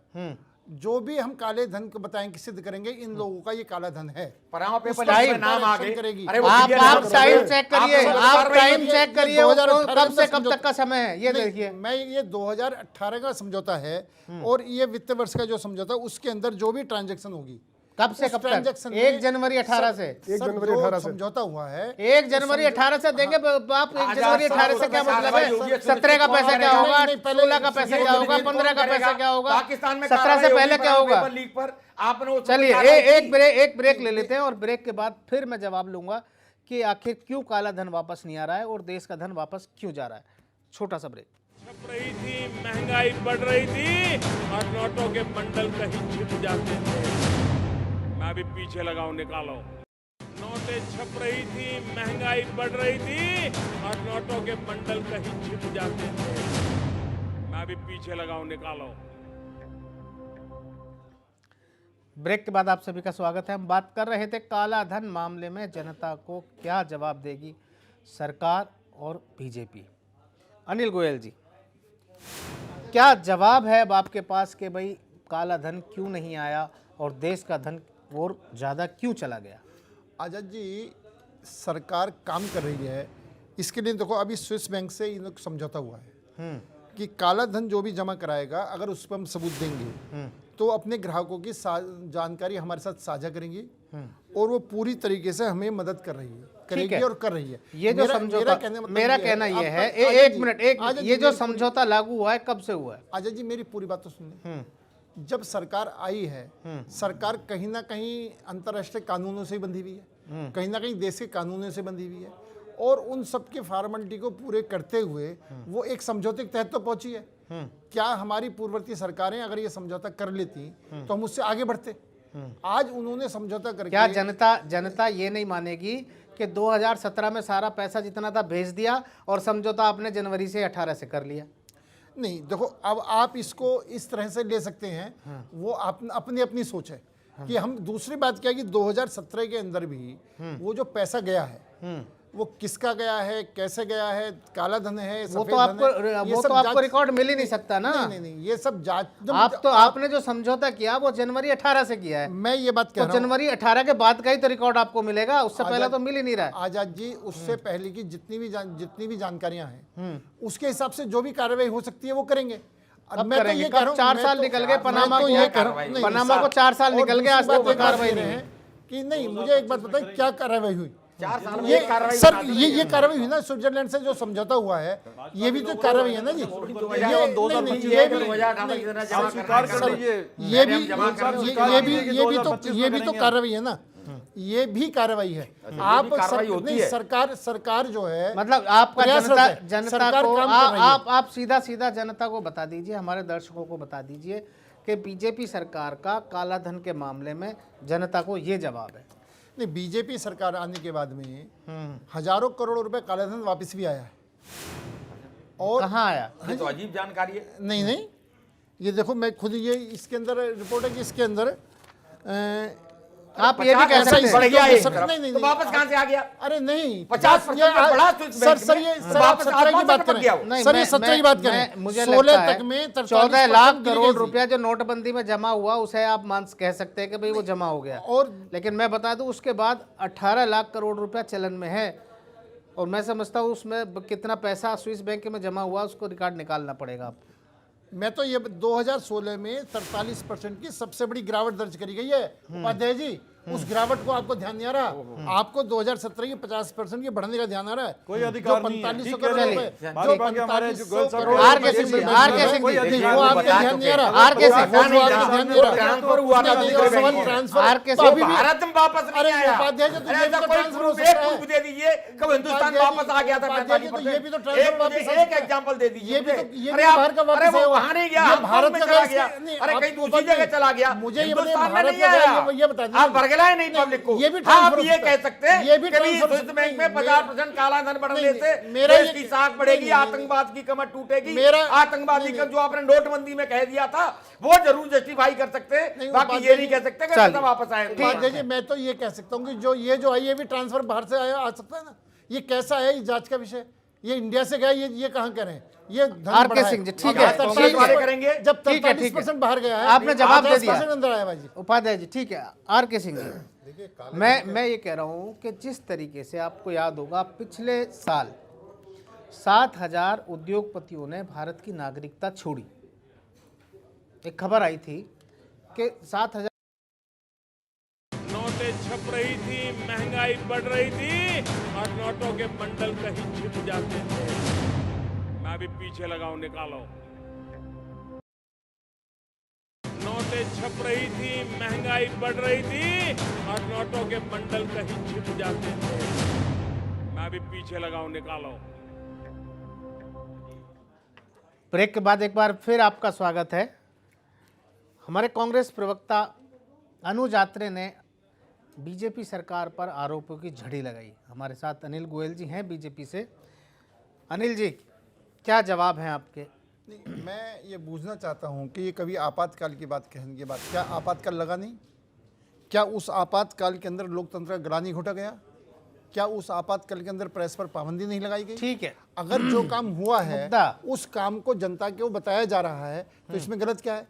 जो भी हम काले धन को बताएंगे, सिद्ध करेंगे इन लोगों का ये काला धन है। पनामा पेपर नाम आगे करेगी। आप टाइम चेक करिए, आप टाइम चेक करिए, कब से कब तक का समय है ये देखिए। मैं ये 2018 का समझौता है और ये वित्त वर्ष का जो समझौता है उसके अंदर जो भी ट्रांजैक्शन होगी, कब से कब तक? 1 जनवरी 18 से 1 जनवरी 18 से समझौता हुआ है। 1 जनवरी 18 से देंगे आप। 1 जनवरी 18 से क्या मतलब है? 17 का पैसा क्या होगा, 16 का पैसा क्या होगा, 15 का पैसा क्या होगा, पाकिस्तान में 17 से पहले क्या होगा? लीक पर आपने चलिए एक ब्रेक ले लेते हैं और ब्रेक के बाद फिर मैं जवाब लूंगा कि आखिर क्यों काला धन वापस नहीं आ रहा है और देश का धन वापस क्यों जा रहा है। छोटा सा ब्रेक। छप रही थी, महंगाई बढ़ रही थी और नोटों के बंडल कहीं छिप जाते थे। मैं भी पीछे लगाऊं, निकालो। नोटें छप रही थी, महंगाई बढ़ रही थी और नोटों के बंडल कहीं छिप जाते थे। मैं भी पीछे लगाऊं, निकालो। ब्रेक के बाद आप सभी का स्वागत है। हम बात कर रहे थे काला धन मामले में जनता को क्या जवाब देगी सरकार और बीजेपी। अनिल गोयल जी, क्या जवाब है अब आपके पास कि भाई काला धन क्यों नहीं आया और देश का धन और ज़्यादा क्यों चला गया? आजाद जी, सरकार काम कर रही है। इसके लिए देखो, अभी स्विस बैंक से इन लोग समझौता हुआ है कि काला धन जो भी जमा कराएगा, अगर उस पर हम सबूत देंगे तो अपने ग्राहकों की जानकारी हमारे साथ साझा करेंगी और वो पूरी तरीके से हमें मदद कर रही है, करेगी और कर रही है। ये जो समझौता, मेरा कहना ये है, एक मिनट, ये जो समझौता लागू हुआ है कब से हुआ है? आजाद जी, मेरी पूरी बात तो सुनिए। जब सरकार आई है, सरकार कहीं ना कहीं अंतर्राष्ट्रीय कानूनों से बंधी हुई है, कहीं ना कहीं देश के कानूनों से बंधी हुई है, और उन सबके फॉर्मेलिटी को पूरे करते हुए वो एक समझौते के तहत तो पहुंची है। क्या हमारी पूर्ववर्ती सरकारें अगर ये समझौता कर लेती तो हम उससे आगे बढ़ते? आज उन्होंने समझौता करके, क्या जनता ये नहीं मानेगी कि 2017 में सारा पैसा जितना था भेज दिया और समझौता आपने जनवरी से 18 से कर लिया? नहीं, देखो, अब आप इसको इस तरह से ले सकते हैं, वो अपनी अपनी सोच है कि हम। दूसरी बात क्या है कि 2017 के अंदर भी वो जो पैसा गया है वो किसका गया है, कैसे गया है, काला धन है, वो तो आपको रिकॉर्ड मिल ही नहीं सकता ना। नहीं, ये सब जांच। आपने जो समझौता किया वो जनवरी 18 से किया है। मैं ये बात कह रहा हूं, जनवरी 18 के बाद का ही तो रिकॉर्ड आपको मिलेगा, उससे पहले तो मिल ही नहीं रहा है। आजाद जी, उससे पहले की जितनी भी जानकारियां हैं उसके हिसाब से जो भी कार्रवाई हो सकती है वो करेंगे। मैं तो ये कह रहा हूं, 4 साल निकल गए, पनामा को 4 साल निकल गए, आज तक कोई कार्रवाई नहीं है कि नहीं। मुझे एक बात बताइए, क्या कार्रवाई हुई? ये सर, ये कार्रवाई हुई ना, स्विट्जरलैंड से जो समझौता हुआ है, ये भी तो कार्रवाई है ना जी। ये भी तो कार्रवाई है ना, ये भी कार्रवाई है। आप सरकार जो है, मतलब आपका जनता को आप सीधा जनता को बता दीजिए, हमारे दर्शकों को बता दीजिए कि बीजेपी सरकार का काला धन के मामले में जनता को ये जवाब है। नहीं, बीजेपी सरकार आने के बाद में हजारों करोड़ रुपए काला धन वापस भी आया है। और कहाँ आया? ये तो अजीब जानकारी है। नहीं, ये देखो, मैं खुद ये इसके अंदर रिपोर्ट है कि इसके अंदर आप ये भी कह सकते हैं बढ़ गया एक तरफ। नहीं, तो वापस कहां से आ गया? अरे नहीं, 50% में बढ़ा तो सर ये वापस 17 की बात करें। सर ये 17 की बात करें। मुझे 16 तक में 14 लाख करोड़ रुपया जो नोटबंदी में जमा हुआ, उसे आप कह सकते हैं कि भाई वो जमा हो गया। और लेकिन मैं बता दूं, उसके बाद 18 लाख करोड़ रुपया चलन में है, और मैं समझता हूँ उसमें कितना पैसा स्विस बैंक में जमा हुआ उसको रिकॉर्ड निकालना पड़ेगा आपको। मैं तो ये 2016 में 43% की सबसे बड़ी गिरावट दर्ज करी गई है उपाध्याय जी। उस गिरावट को आपको ध्यान नहीं आ रहा? आपको 2017 की 50% के बढ़ने का ध्यान आ रहा है? कोई अधिकार नहीं है। 4500 करोड़ रुपए, जो 4500 करोड़ आर के सिंह जी, वो आपको ध्यान नहीं आ रहा। आर के सिंह, ट्रांसफर हुआ था आर के सिंह, भारत में वापस नहीं आया। उपाध्याय जी, तो ये भी तो ट्रांसफर हो एक सकता है। प्रूफ दे दीजिए कब हिंदुस्तान वापस आ गया था। ये भी तो ट्रांसफर वापस आ एक एग्जांपल दे दीजिए। ये भी तो अरे बाहर का वापस वो है। वहां नहीं गया, ये भारत में चला गया। नहीं, अरे आप कहीं दूसरी जगह चला गया, मुझे ये हिंदुस्तान में भारत नहीं का आया। ये बता दीजिए। आप बरगलाए नहीं पब्लिक को। ये भी हाँ, आप ट्रांसफर ये कह सकते हैं ये भी कि ट्रांसफर स्विस बैंक में 50% काला धन बढ़ने नहीं, से मेरा देश ये- की साख बढ़ेगी, नहीं, आतंकवाद की कमर टूटेगी। मेरा- आतंकवादी का जो आपने नोटबंदी में कह दिया था वो जरूर जस्टिफाई कर सकते हैं, बाकी ये नहीं कह सकते कि पैसा वापस आए। उपाध्याय जी, मैं तो ये कह सकता हूँ कि जो आई ये भी ट्रांसफर बाहर से आया आ सकता है ना। ये कैसा है, ये जांच का विषय। ये इंडिया से गया, ये कहाँ करें? ये आर के सिंह जी, ठीक है, करेंगे। जब ठीक है, 43% बाहर गया है, आपने जवाब दे दिया। 50% अंदर आया भाई जी। उपाध्याय जी, ठीक है। आर के सिंह जी, मैं ये कह रहा हूँ कि जिस तरीके से आपको याद होगा पिछले साल 7000 उद्योगपतियों ने भारत की नागरिकता छोड़ी। एक खबर आई थी कि 7000 नोटें छप रही थी, महंगाई बढ़ रही थी और नोटों के बंडल कहीं छिप जाते थे। मैं भी पीछे लगाऊं, निकालो। नोटें छप रही थी, महंगाई बढ़ रही थी और नोटों के बंडल कहीं छिप जाते थे। मैं भी पीछे लगाऊं, निकालो। ब्रेक के बाद एक बार फिर आपका स्वागत है। हमारे कांग्रेस प्रवक्ता अनुज आत्रे ने बीजेपी सरकार पर आरोपों की झड़ी लगाई। हमारे साथ अनिल गोयल जी हैं बीजेपी से। अनिल जी, क्या जवाब हैं आपके? नहीं, मैं ये पूछना चाहता हूँ कि ये कभी आपातकाल की बात कहने के बाद क्या आपातकाल लगा नहीं? क्या उस आपातकाल के अंदर लोकतंत्र का गला नहीं घोटा गया? क्या उस आपातकाल के अंदर प्रेस पर पाबंदी नहीं लगाई गई? ठीक है, अगर जो काम हुआ है मुद्दा। उस काम को जनता को बताया जा रहा है तो इसमें गलत क्या है?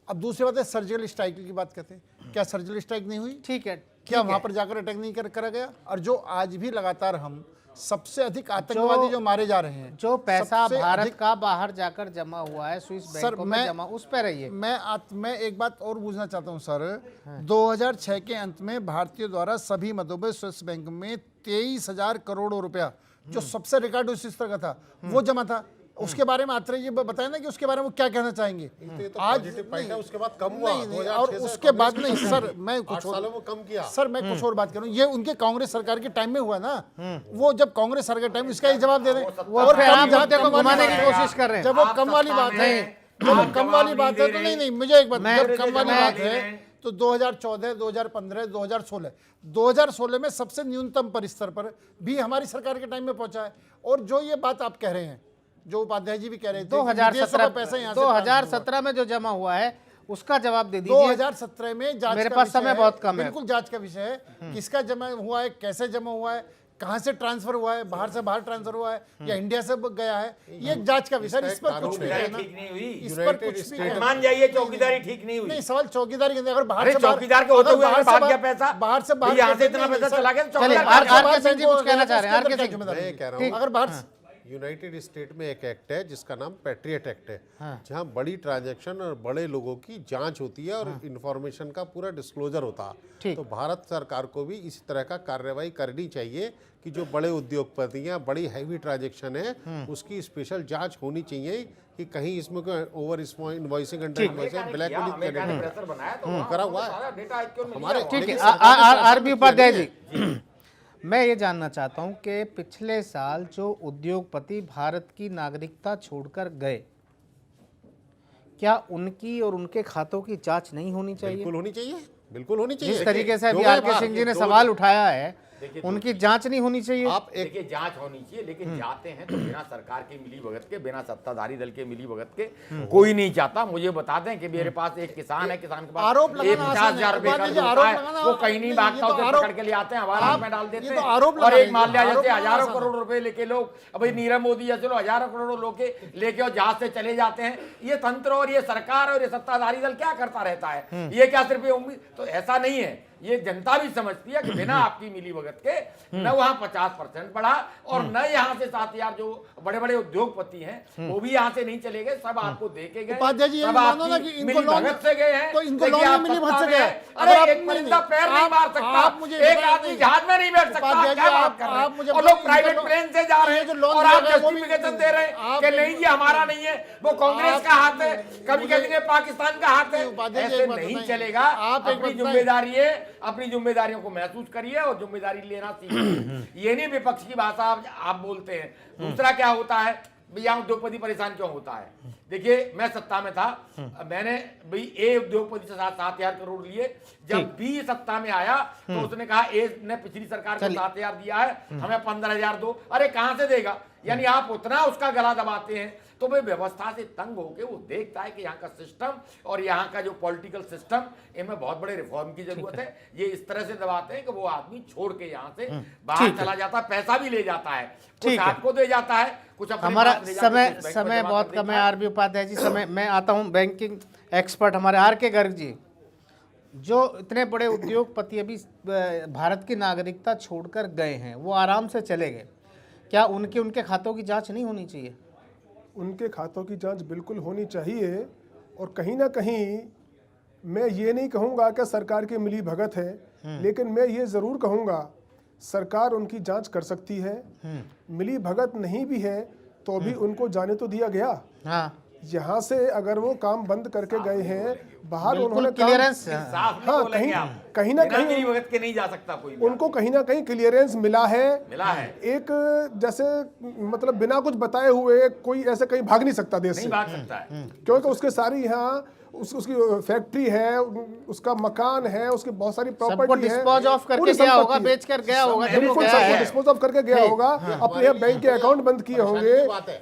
अब दूसरी बात है, सर्जिकल स्ट्राइक की बात करते हैं, क्या सर्जिकल स्ट्राइक नहीं हुई? ठीक है, क्या वहां पर जाकर अटैक नहीं करा गया? और जो आज भी लगातार हम सबसे अधिक आतंकवादी जो मारे जा रहे हैं, जो पैसा सबसे भारत अधिक- का बाहर जाकर जमा हुआ है स्विस बैंकों में जमा, उस पर रहिए। मैं एक बात और पूछना चाहता हूं सर, 2006 के अंत में भारतीयों द्वारा सभी मदों में स्विस बैंक में 23,000 करोड़ रुपया, जो सबसे रिकॉर्ड उस तरह का था, वो जमा था। उसके बारे में आत्रे जी बताएं ना कि उसके बारे में वो क्या कहना चाहेंगे। आज उसके बाद कम हुआ, नहीं, 2006 और से उसके बाद कांग्रेस नहीं ने सर, मैं कुछ 8 सालों में कम किया। सर मैं कुछ और बात करूं, ये उनके कांग्रेस सरकार के टाइम में हुआ ना, वो जब कांग्रेस सरकार के टाइम, इसका ही जवाब दे दें। और फिर आप मुद्दे को घुमाने की कोशिश कर रहे हैं। जब वो कम वाली बात है, जब वो कम वाली बात है तो नहीं, मुझे एक बात, जब कम वाली बात है तो 2014, 2015, 2016 में सबसे न्यूनतम परिस्तर पर भी हमारी सरकार के टाइम में पहुंचा है। और जो ये बात आप कह रहे हैं, जो उपाध्याय जी भी कह रहे थे, 2017 में जो जमा हुआ है उसका जवाब दे दीजिए। 2017 में जांच मेरे का पास विषय समय है, बहुत कम है। बिल्कुल जांच का विषय है, किसका जमा हुआ है, कैसे जमा हुआ है, कहां से ट्रांसफर हुआ है, बाहर से बाहर ट्रांसफर हुआ है या इंडिया से गया है, ये जांच का विषय है। इस पर कुछ भी कहना, ठीक नहीं हुई, इस पर कुछ भी कहना। मान जाइए चौकीदारी ठीक नहीं हुई। नहीं, सवाल चौकीदारी के, अगर बाहर अरे से बाहर, चौकीदार के होते हुए अगर भाग गया पैसा, बाहर से बाहर, यहाँ से इतना पैसा चला गया तो चलिए, चौकीदार आर के सिंह जी कुछ कहना चाह रहे हैं। आर के सिंह, मैं कह रहा हूँ, अगर बाहर यूनाइटेड स्टेट में एक एक्ट है जिसका नाम पैट्रियट एक्ट है, हाँ। जहां बड़ी ट्रांजैक्शन और बड़े लोगों की जांच होती है और इंफॉर्मेशन का पूरा डिस्क्लोजर होता है। ठीक। तो भारत सरकार को भी इस तरह का कार्रवाई करनी चाहिए कि जो बड़े उद्योगपतियां, बड़ी हैवी ट्रांजैक्शन है, उसकी स्पेशल जांच होनी चाहिए कि कहीं इसमें कोई over invoicing, under invoicing, black money करा हुआ है हमारे। ठीक है, आर.बी. उपाध्याय जी, मैं ये जानना चाहता हूं कि पिछले साल जो उद्योगपति भारत की नागरिकता छोड़कर गए, क्या उनकी और उनके खातों की जांच नहीं होनी चाहिए? बिल्कुल होनी चाहिए, बिल्कुल होनी चाहिए। जिस तरीके से अभी आर के सिंह जी ने सवाल उठाया है, उनकी जांच नहीं होनी चाहिए? आप एक देखिए जांच होनी चाहिए, लेकिन जाते हैं तो बिना सरकार की मिली भगत के, बिना सत्ताधारी दल के मिली भगत के कोई नहीं चाहता। मुझे बता दें कि मेरे पास एक किसान है, किसान के पास आरोप लगाना 50,000 रुपए आसान है। कर्ज होता आरोप है, लगाना, वो कहीं नहीं भागता, ये तो उसे आरोप- पकड़ के ले आते हैं, हवाला में डाल देते ये तो हैं। आरोप और लगा एक रहे मान लिया हैं, जैसे आरोप लगाना हजारों आसान करोड़ रुपए लेके लोग, अब भाई नीरव मोदी जैसे लोग हजारों करोड़ लेके और जहाज से चले जाते हैं। ये तंत्र और ये सरकार और ये सत्ताधारी दल क्या करता रहता है? ये क्या सिर्फ ये उम्मीद? तो ऐसा नहीं है, ये जनता भी समझती है कि बिना आपकी मिली भगत के न वहां 50% बढ़ा और न यहाँ से 7,000 जो बड़े बड़े उद्योगपति हैं वो भी यहाँ से नहीं चले गए, सब आपको देके गए, उपाध्याय जी, ये सब भी मानो ना आपकी कि इनको मिली लोन- भगत से गए हैं। तो इनको देखिए, लोन आप मिली भगत सत्ता से में गए। हैं। अगर अरे आप- एक परिंदा पैर नहीं मार सकता, आप मुझे एक बताएं आदमी नहीं। जहाज में नहीं बैठ सकता। उपाध्याय क्या जी, बात आप- कर रहे आप मुझे हैं? और लोग बताइए, प्राइवेट इनको प्लेन से जा रहे ये जो हैं लोन और दिया आप गया, वो भी जस्टिफिकेशन दे रहे हैं आप- कि नहीं जी हमारा नहीं है, वो कांग्रेस का हाथ है, कभी मुझे- कहेंगे पाकिस्तान का हाथ है। उपाध्याय जी, ऐसे एक बात नहीं बताइए। चलेगा। आप एक अपनी बात बताइए। जिम्मेदारी है, अपनी जिम्मेदारियों को महसूस करिए और जिम्मेदारी लेना सीखिए। ये नहीं विपक्ष की भाषा आप बोलते हैं। दूसरा क्या होता है भैया, उद्योगपति परेशान क्यों होता है? देखिए मैं सत्ता में था, मैंने भाई ए उद्योगपति से 7,000 करोड़ लिए। जब बी सत्ता में आया तो उसने कहा ए ने पिछली सरकार को 7,000 दिया है, हमें 15,000 दो। अरे कहां से देगा? यानी आप उतना उसका गला दबाते हैं तो भाई व्यवस्था से तंग होके वो देखता है कि यहाँ का सिस्टम और यहाँ का जो पॉलिटिकल सिस्टम, इनमें बहुत बड़े रिफॉर्म की जरूरत है। ये इस तरह से दबाते हैं कि वो आदमी छोड़ के यहाँ से बाहर चला जाता है, पैसा भी ले जाता है, कुछ आपको दे जाता है, कुछ अपने हमारा पास ले जाके समय कुछ बैंक में समय जमा बहुत कर कम देता है। आर.बी. उपाध्याय जी, समय मैं आता हूँ बैंकिंग एक्सपर्ट हमारे आर के गर्ग जी, जो इतने बड़े उद्योगपति अभी भारत की नागरिकता छोड़कर गए हैं, वो आराम से चले गए, क्या उनके खातों की जांच नहीं होनी चाहिए? उनके खातों की जांच बिल्कुल होनी चाहिए। और कहीं ना कहीं मैं ये नहीं कहूँगा कि सरकार की मिली भगत है, लेकिन मैं ये ज़रूर कहूँगा सरकार उनकी जांच कर सकती है। मिली भगत नहीं भी है तो भी उनको जाने तो दिया गया। हाँ, यहाँ से अगर वो काम बंद करके गए हैं बाहर, उन्होंने क्लियरनेस, साफ नहीं हाँ, बोलेंगे आप। कहीं ना बिना कहीं मिली भगत के नहीं जा सकता कोई भी। उनको कहीं ना कहीं क्लियरेंस मिला है। एक जैसे मतलब बिना कुछ बताए हुए कोई ऐसे कहीं भाग नहीं सकता देश नहीं से, भाग सकता है। क्योंकि उसके सारी यहाँ उसकी फैक्ट्री है, उसका मकान है, उसकी बहुत सारी सबको प्रॉपर्टी है, डिस्पोज ऑफ करके पूरी गया होगा, संपत्ति। बेच कर गया होगा, जब वो बिल्कुल गया सबको है। डिस्पोज ऑफ करके गया होगा, अपने यहाँ बैंक के अकाउंट बंद किए होंगे,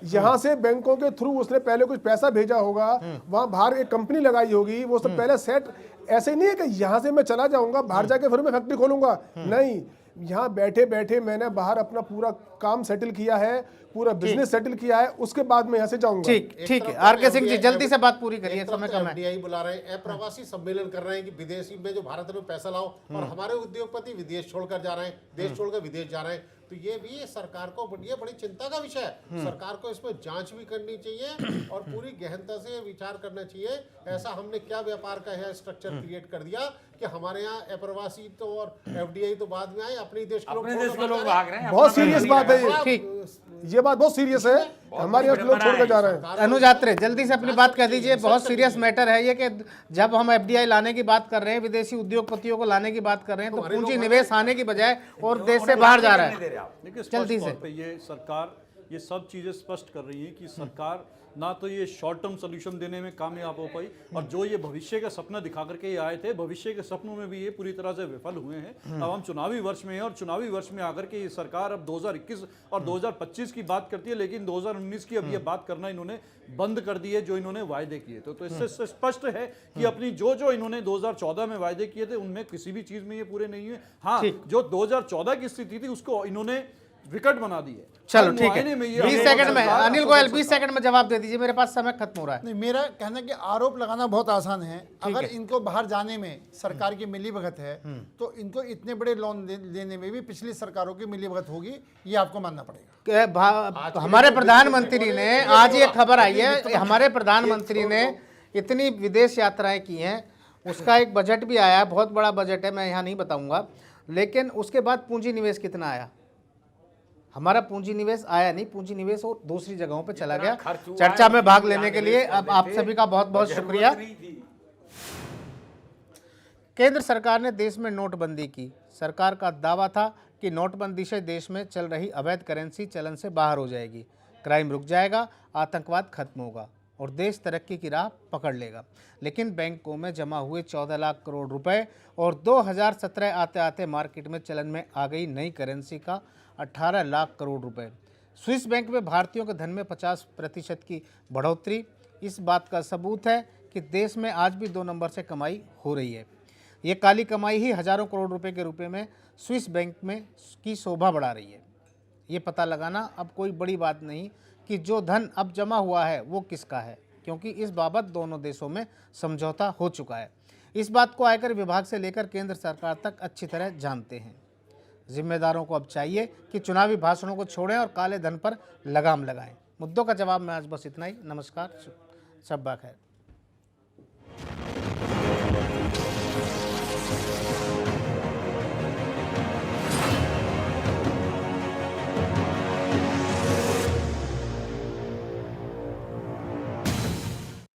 यहाँ से बैंकों के थ्रू उसने पहले कुछ पैसा भेजा होगा, वहाँ बाहर एक कंपनी लगाई होगी, वो वो सब पहले सेट, ऐसे नहीं है कि यहाँ से मैं चला जाऊंगा बाहर जाके फिर मैं फैक्ट्री खोलूंगा, नहीं, यहाँ बैठे बैठे मैंने बाहर अपना पूरा काम सेटल किया है, पूरा बिजनेस सेटल किया है, उसके बाद मैं यहाँ से जाऊंगा। ठीक है आर.के. सिंह जी, जल्दी से बात पूरी करिए, समय कम है। FDI बुला रहे हैं, अप्रवासी सम्मेलन कर रहे हैं कि विदेशी में जो भारत में पैसा लाओ, और हमारे उद्योगपति विदेश छोड़कर जा रहे हैं, देश छोड़कर विदेश जा रहे हैं। तो ये भी सरकार को बड़ी चिंता का विषय है। सरकार को इसमें जांच भी करनी चाहिए और पूरी गहनता से विचार करना चाहिए। ऐसा हमने क्या व्यापार का है स्ट्रक्चर क्रिएट कर दिया कि हमारे यहाँ अप्रवासी तो और FDI तो बाद में आए, अपने देश के लोग भाग रहे हैं। बहुत सीरियस बात है ये, ठीक, ये बात बहुत सीरियस है, हमारे यहाँ लोग छोड़ कर जा रहे हैं। अनुज आत्रे, जल्दी से अपनी बात कह दीजिए। बहुत सीरियस मैटर है ये कि जब हम FDI लाने की बात कर रहे हैं, विदेशी उद्योगपतियों को लाने की बात कर रहे हैं, तो पूंजी निवेश आने की बजाय और देश से बाहर जा रहा है। देखिए, जल्दी स्पष्ट से। तौर पे ये सरकार ये सब चीजें स्पष्ट कर रही है कि सरकार ना तो ये शॉर्ट टर्म सोल्यूशन देने में कामयाब हो पाई, और जो ये भविष्य का सपना दिखा करके ये आए थे, भविष्य के सपनों में भी ये पूरी तरह से विफल हुए हैं। अब हम चुनावी वर्ष में हैं, और चुनावी वर्ष में आकर के ये सरकार अब 2021 और 2025 की बात करती है, लेकिन 2019 की अब ये बात करना इन्होंने बंद कर दी है, जो इन्होंने वायदे किए थे। तो इससे स्पष्ट है कि अपनी जो इन्होंने 2014 में वायदे किए थे, उनमें किसी भी चीज में ये पूरे नहीं हुए। हाँ, जो 2014 की स्थिति थी उसको इन्होंने विकट बना दी है। चलो ठीक है, 20 सेकंड में अनिल गोयल 20 सेकंड में जवाब दे दीजिए, मेरे पास समय खत्म हो रहा है। नहीं, मेरा कहना है कि आरोप लगाना बहुत आसान है। अगर इनको बाहर जाने में सरकार की मिलीभगत है, तो इनको इतने बड़े लोन देने में भी पिछली सरकारों की मिलीभगत होगी, ये आपको मानना पड़ेगा। हमारे प्रधानमंत्री ने आज ये खबर आई है, हमारे प्रधानमंत्री ने इतनी विदेश यात्राएं की हैं, उसका एक बजट भी आया, बहुत बड़ा बजट है, मैं यहाँ नहीं बताऊंगा, लेकिन उसके बाद पूंजी निवेश कितना आया? हमारा पूंजी निवेश आया नहीं, पूंजी निवेश और दूसरी जगहों पे चला गया। चर्चा में भाग लेने के लिए अब आप सभी का बहुत बहुत शुक्रिया। केंद्र सरकार ने देश में नोटबंदी की। सरकार का दावा था कि नोटबंदी से देश में चल रही अवैध करेंसी चलन से बाहर हो जाएगी, क्राइम रुक जाएगा, आतंकवाद खत्म होगा और देश तरक्की की राह पकड़ लेगा। लेकिन बैंकों में जमा हुए 14 लाख करोड़ रुपए और 2017 आते आते मार्केट में चलन में आ गई नई करेंसी का 18 लाख करोड़ रुपए। स्विस बैंक में भारतीयों के धन में 50% की बढ़ोतरी इस बात का सबूत है कि देश में आज भी 2 नंबर से कमाई हो रही है। ये काली कमाई ही हजारों करोड़ रुपए के रुपए में स्विस बैंक में की शोभा बढ़ा रही है। ये पता लगाना अब कोई बड़ी बात नहीं कि जो धन अब जमा हुआ है वो किसका है, क्योंकि इस बाबत दोनों देशों में समझौता हो चुका है। इस बात को आयकर विभाग से लेकर केंद्र सरकार तक अच्छी तरह जानते हैं। जिम्मेदारों को अब चाहिए कि चुनावी भाषणों को छोड़ें और काले धन पर लगाम लगाएं। मुद्दों का जवाब में आज बस इतना ही। नमस्कार, शब्बा खैर।